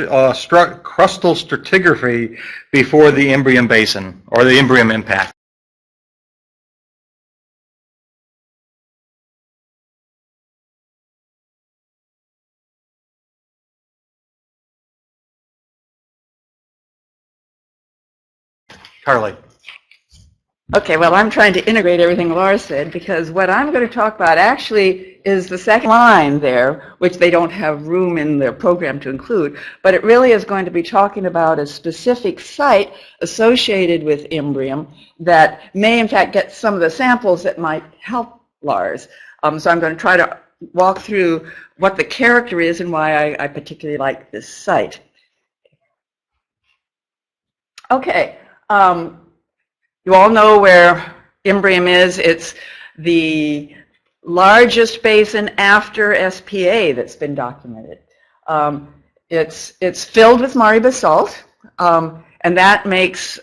crustal stratigraphy before the Imbrium Basin, or the Imbrium impact. Carle. Okay, well, I'm trying to integrate everything Laura said, because what I'm going to talk about actually is the second line there, which they don't have room in their program to include, but it really is going to be talking about a specific site associated with Imbrium that may in fact get some of the samples that might help Lars. So I'm going to try to walk through what the character is and why I particularly like this site. Okay. You all know where Imbrium is. It's the largest basin after SPA that's been documented. It's filled with Mare basalt, and that makes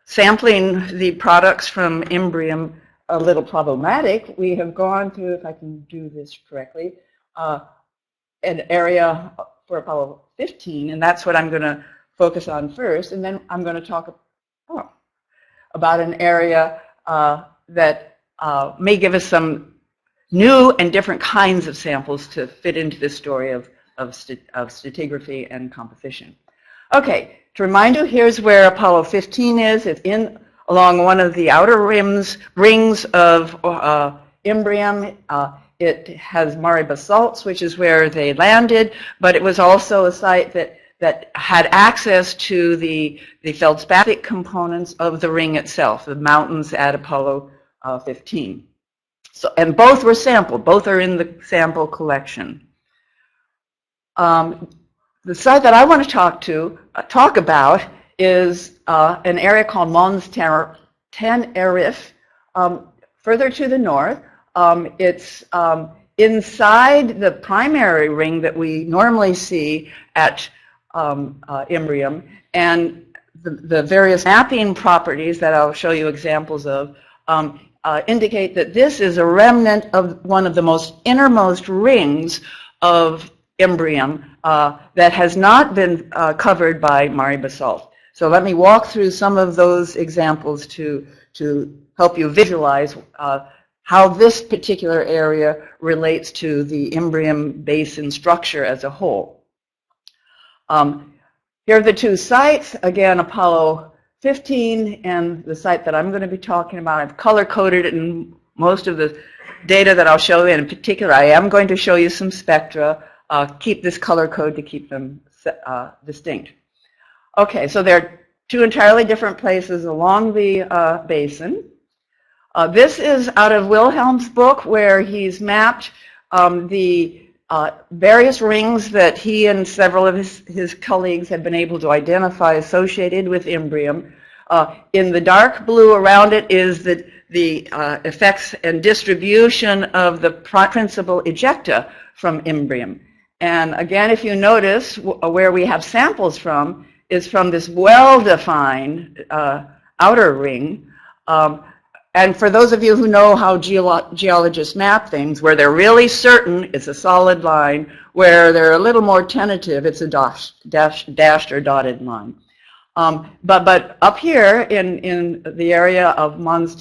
sampling the products from Imbrium a little problematic. We have gone through, if I can do this correctly, an area for Apollo 15, and that's what I'm going to focus on first, and then I'm going to talk about an area that may give us some new and different kinds of samples to fit into this story of stratigraphy and composition. Okay, to remind you, here's where Apollo 15 is. It's along one of the outer rings of Imbrium. It has Mare basalts, which is where they landed, but it was also a site that had access to the feldspathic components of the ring itself, the mountains at Apollo 15. So, and both were sampled. Both are in the sample collection. The site that I want to talk about is an area called Mons Teneriffe, further to the north. It's inside the primary ring that we normally see at Imbrium, and the various mapping properties that I'll show you examples of indicate that this is a remnant of one of the most innermost rings of Imbrium that has not been covered by Mare basalt. So let me walk through some of those examples to help you visualize how this particular area relates to the Imbrium basin structure as a whole. Here are the two sites. Again, Apollo 15 and the site that I'm going to be talking about. I've color-coded it in most of the data that I'll show you. In particular, I am going to show you some spectra. Keep this color code to keep them distinct. Okay, so there are two entirely different places along the basin. This is out of Wilhelm's book, where he's mapped the various rings that he and several of his colleagues have been able to identify associated with Imbrium. In the dark blue around it is the effects and distribution of the principal ejecta from Imbrium. And again, if you notice, where we have samples from is from this well-defined outer ring. And for those of you who know how geologists map things, where they're really certain it's a solid line, where they're a little more tentative, it's a dashed or dotted line. But up here in the area of Mons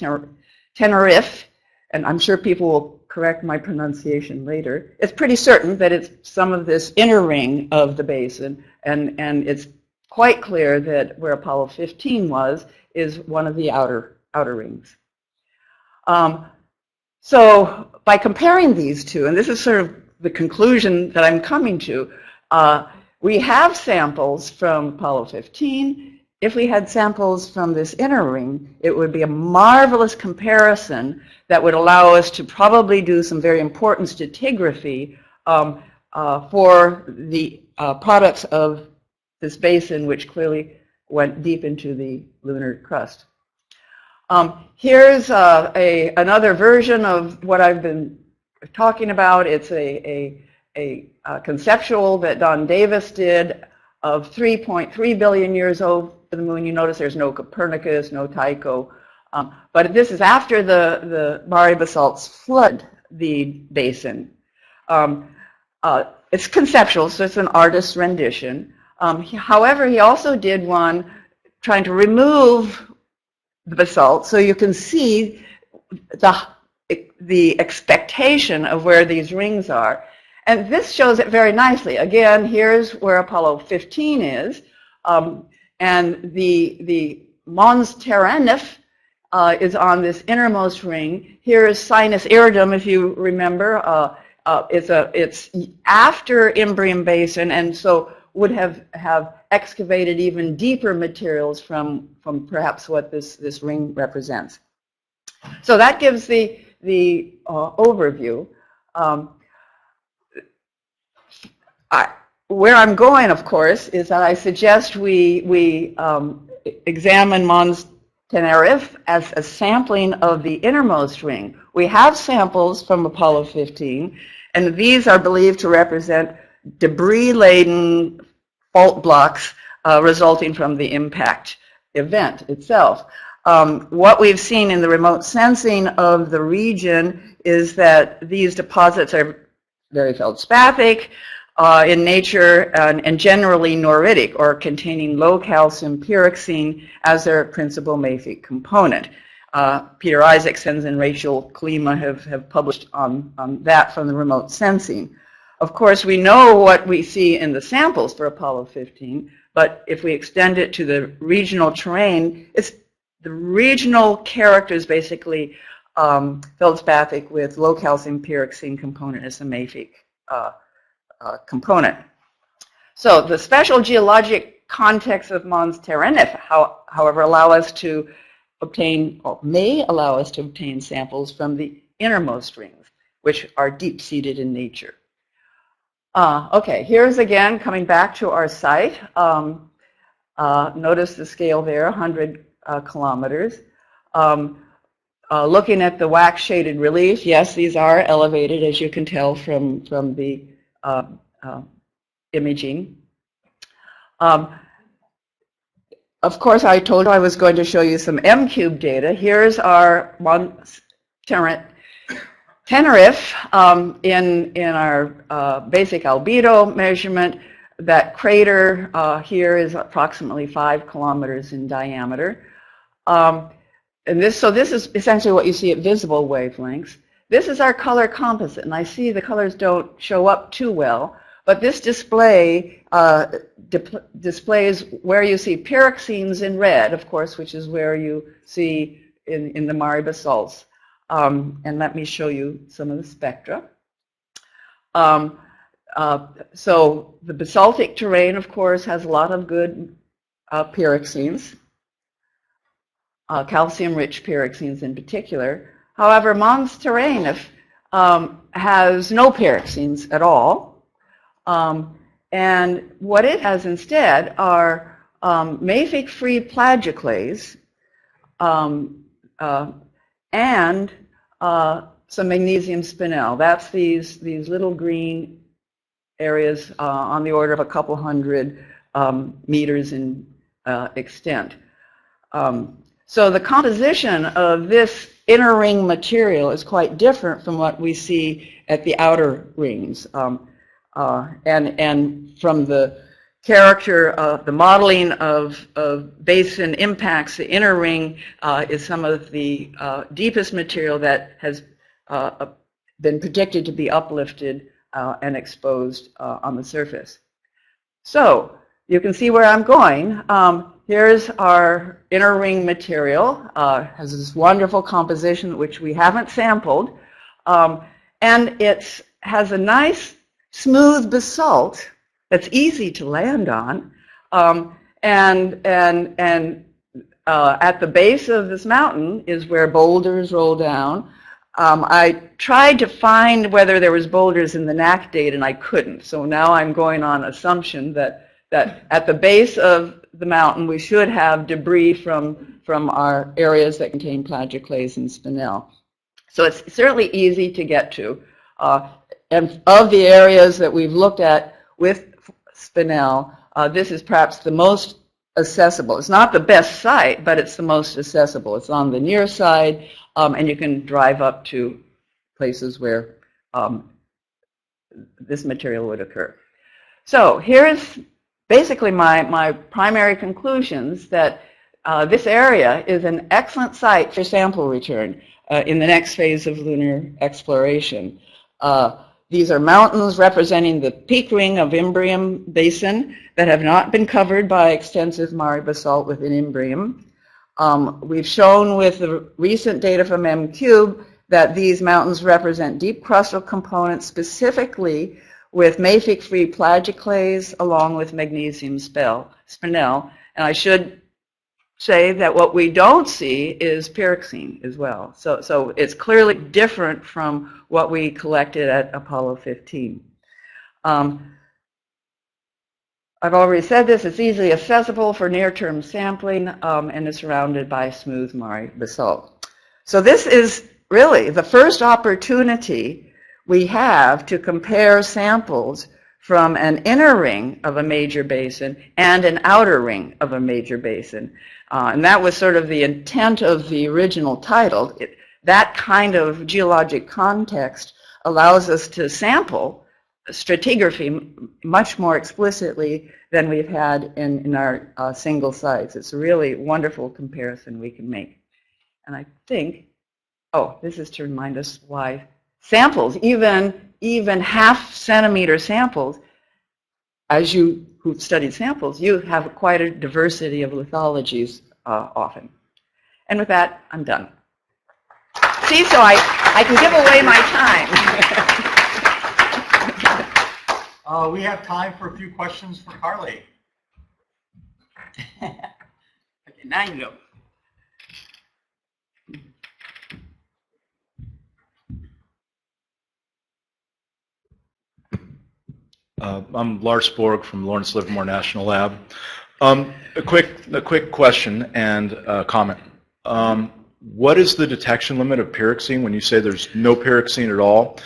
Teneriffe, and I'm sure people will correct my pronunciation later, it's pretty certain that it's some of this inner ring of the basin, and it's quite clear that where Apollo 15 was is one of the outer rings. So by comparing these two, and this is sort of the conclusion that I'm coming to, we have samples from Apollo 15. If we had samples from this inner ring, it would be a marvelous comparison that would allow us to probably do some very important stratigraphy for the products of this basin, which clearly went deep into the lunar crust. Here's another version of what I've been talking about. It's a conceptual that Don Davis did of 3.3 billion years old for the moon. You notice there's no Copernicus, no Tycho. But this is after the Mare basalts flood the basin. It's conceptual, so it's an artist's rendition. However, he also did one trying to remove the basalt so you can see the expectation of where these rings are. And this shows it very nicely. Again, here's where Apollo 15 is. And the Mons Teneriffe is on this innermost ring. Here is Sinus Iridum, if you remember. It's after Imbrium Basin, and so would have excavated even deeper materials from perhaps what this ring represents. So that gives the overview. Where I'm going, of course, is that I suggest we examine Mons Teneriffe as a sampling of the innermost ring. We have samples from Apollo 15, and these are believed to represent debris-laden fault blocks resulting from the impact event itself. What we've seen in the remote sensing of the region is that these deposits are very feldspathic in nature and generally noritic, or containing low calcium pyroxene as their principal mafic component. Peter Isaacsons and Rachel Klima have published on that from the remote sensing. Of course, we know what we see in the samples for Apollo 15, but if we extend it to the regional terrain, it's the regional characters basically feldspathic with low calcium pyroxene component as the mafic component. So the special geologic context of Mons Teneriffe, however, allow us to obtain, or may allow us to obtain samples from the innermost rings, which are deep-seated in nature. Okay, here's again coming back to our site. Notice the scale there, 100 kilometers. Looking at the wax-shaded relief, yes, these are elevated, as you can tell from the imaging. Of course, I told you I was going to show you some M-cube data. Here's our Mons Teneriffe in our basic albedo measurement. That crater here is approximately 5 kilometers in diameter. So this is essentially what you see at visible wavelengths. This is our color composite, and I see the colors don't show up too well, but this display displays where you see pyroxenes in red, of course, which is where you see in the Mare basalts. And let me show you some of the spectra. So the basaltic terrain, of course, has a lot of good pyroxenes, calcium-rich pyroxenes in particular. However, Mons Teneriffe has no pyroxenes at all. And what it has instead are mafic-free plagioclase and some magnesium spinel. That's these little green areas on the order of a couple hundred meters in extent. So the composition of this inner ring material is quite different from what we see at the outer rings. And from the character of the modeling of basin impacts, the inner ring is some of the deepest material that has been predicted to be uplifted and exposed on the surface. So you can see where I'm going. Here's our inner ring material. Has this wonderful composition which we haven't sampled, and it has a nice smooth basalt that's easy to land on, and at the base of this mountain is where boulders roll down. I tried to find whether there was boulders in the NAC data, and I couldn't. So now I'm going on assumption that at the base of the mountain we should have debris from our areas that contain plagioclase and spinel. So it's certainly easy to get to. And of the areas that we've looked at with spinel, this is perhaps the most accessible. It's not the best site, but it's the most accessible. It's on the near side, and you can drive up to places where this material would occur. So here's basically my primary conclusions that this area is an excellent site for sample return in the next phase of lunar exploration. These are mountains representing the peak ring of Imbrium Basin that have not been covered by extensive Mare basalt within Imbrium. We've shown with the recent data from MCube that these mountains represent deep crustal components, specifically with mafic-free plagioclase along with magnesium spinel. And I should say that what we don't see is pyroxene as well. So it's clearly different from what we collected at Apollo 15. I've already said this, it's easily accessible for near-term sampling and is surrounded by smooth Mare basalt. So this is really the first opportunity we have to compare samples from an inner ring of a major basin and an outer ring of a major basin. And that was sort of the intent of the original title. That kind of geologic context allows us to sample stratigraphy much more explicitly than we've had in our single sites. It's a really wonderful comparison we can make. And I think, oh, this is to remind us why samples, even half-centimeter samples, as you who've studied samples, you have quite a diversity of lithologies often. And with that, I'm done. See, so I can give away my time. We have time for a few questions for Carle. Okay, now you go. I'm Lars Borg from Lawrence Livermore National Lab. A quick question and comment. What is the detection limit of pyroxene when you say there's no pyroxene at all?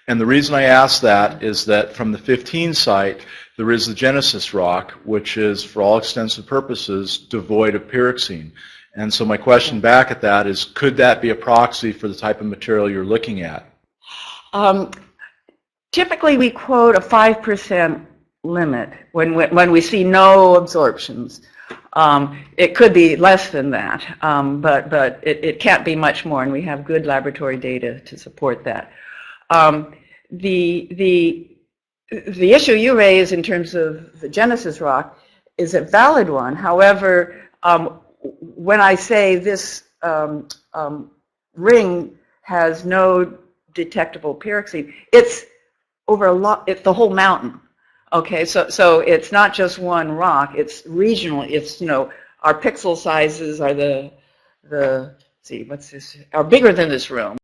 And the reason I ask that is that from the 15 site, there is the Genesis rock, which is, for all extensive purposes, devoid of pyroxene. And so my question back at that is, could that be a proxy for the type of material you're looking at? Typically, we quote a 5% limit when we see no absorptions. It could be less than that, but it can't be much more, and we have good laboratory data to support that. The issue you raise in terms of the Genesis rock is a valid one. However, when I say this ring has no detectable pyroxene, it's over a lot. It's the whole mountain. Okay, so it's not just one rock. It's regional. It's, you know, our pixel sizes are the see, what's this? Are bigger than this room.